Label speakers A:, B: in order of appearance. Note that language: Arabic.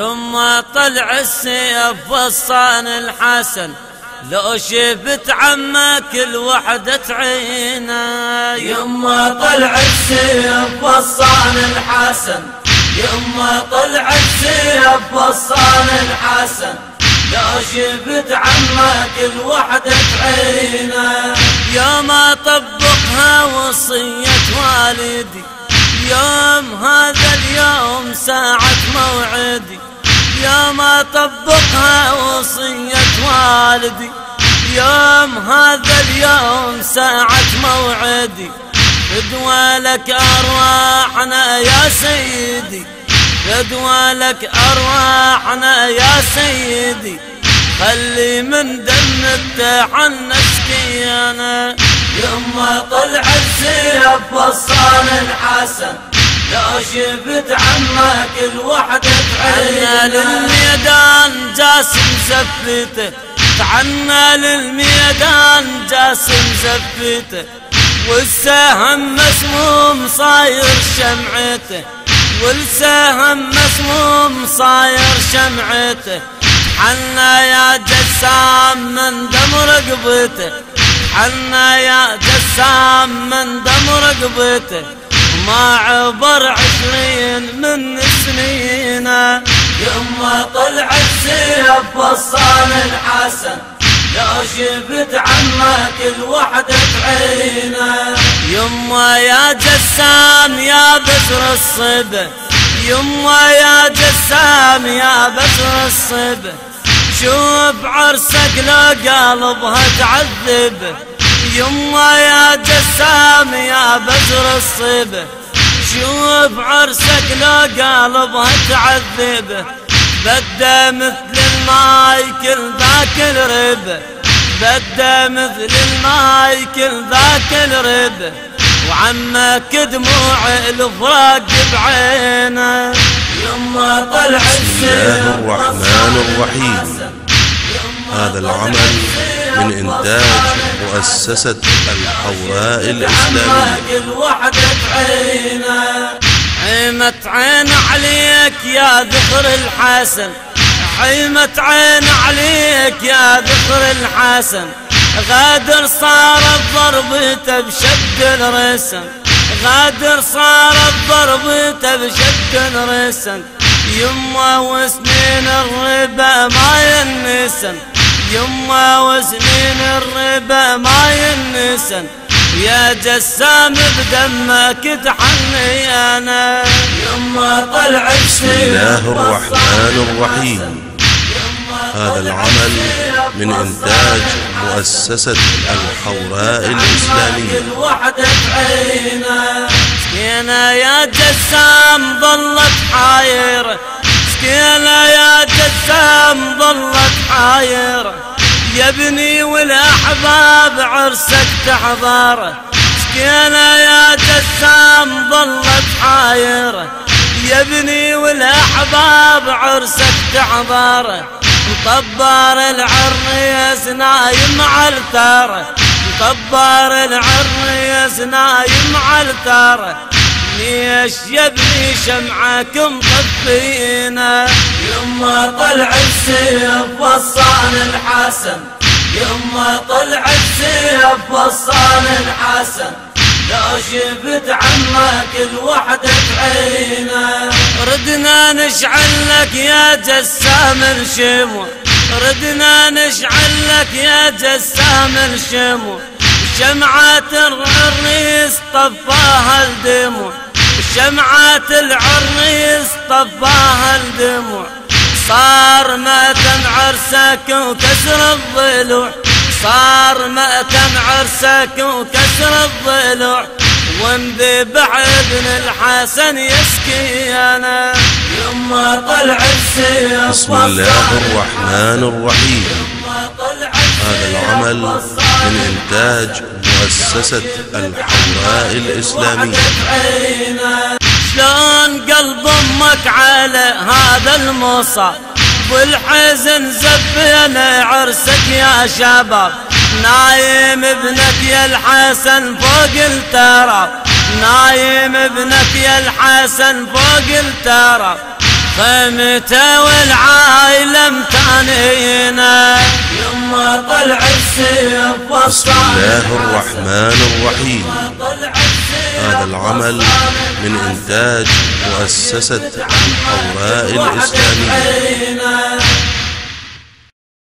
A: ثم طلع السيف فصان الحسن، لو شفت عمك الوحدة عينه.
B: يما طلع السيف فصان الحسن، يما طلع السيف فصان الحسن، لو شفت عمك الوحدة عينه.
A: يوم طبقها وصية والدي، يوم هذا اليوم ساعة موعدي. يوم طبقها وصية والدي، يوم هذا اليوم ساعة موعدي. فدوى لك أرواحنا يا سيدي، فدوى لك أرواحنا يا سيدي، خلي من دم التحن سكينة.
B: يما طلع السيف فصان الحسن، لو شفت عمك الوحدة عينه.
A: تعنا للميدان جاسم زفته، تعنا للميدان جاسم زفته، والسهم مسموم صاير شمعته، والسهم مسموم صاير شمعته. حنا يا جسام من دم رقبته، حنا يا جسام من دم رقبته، ما عبر 20 من سنينه.
B: يما طلع السيف فصان الحسن، لو شفت عمك الوحدة عينه.
A: يما يا جسام يا بزر الصبا، يما يا جسام يا بزر الصبا، شوف عرسك لو قلبها تعذب. يما يا جسام يا بزر الصبا، شوف عرسك لو قلبها تعذب. بدا مثل الماي كل ذاك الرب، بدا مثل الماي كل ذاك الرب، وعمك دموع الفراق بعينه.
B: يما طلع
C: بسم الله الرحمن الرحيم. هذا العمل من إنتاج مؤسسة الحوراء الإسلامية.
A: حيمت عين عليك يا ذكر الحسن، حيمت عين عليك يا ذكر الحسن، غادر صارت ضربته بشد الرسم، غادر صارت ضربته بشد الرسم. يما وسنين الربا ما ينسن، يما وسنين الربا ما ينسن، يا جسام بدمك تحني انا.
B: يما طلع
C: بسم الله الرحمن الرحيم. هذا العمل من إنتاج مؤسسة الحوراء الإسلامية.
A: سكينة يا جسام ظلت حايرة، سكينة يا جسام ظلت حايرة، يا ابني والأحباب عرسك تحضره. سكينة يا جسام ظلت حايرة، يا ابني والأحباب عرسك تحضره. مطبر العريس نايم على الثاره، مطبر العريس نايم على الثاره، ليش يا ابني شمعك مطفينا.
B: يما طلع السيف فصان الحسن، يما طلع السيف فصان الحسن، لو شفت عمك الوحدة عينه.
A: ردنا نشعل لك يا جسام الشموع، ردنا نشعل لك يا جسام الشموع، شمعات العريس طفاها الدموع، شمعات العريس طفاها الدموع. صار مأتم عرسك وكسر الضلوع، صار مأتم عرسك وكسر الضلوع، وانذبح ابن الحسن يسكي انا.
B: يما طلع السيف
C: بسم الله الرحمن الرحيم. هذا العمل من إنتاج مؤسسة الحوراء الإسلامية.
A: شلون قلب امك على هذا المصاب، والحزن زبينا عرسك يا شباب، نايم ابنك يا الحسن فوق التراب، نايم ابنك يا الحسن فوق التراب. خيمته والعائلة متانينا
B: يما طلع السيف
C: بسم الله الرحمن الرحيم. هذا العمل من إنتاج مؤسسة الحوراء الإسلامية.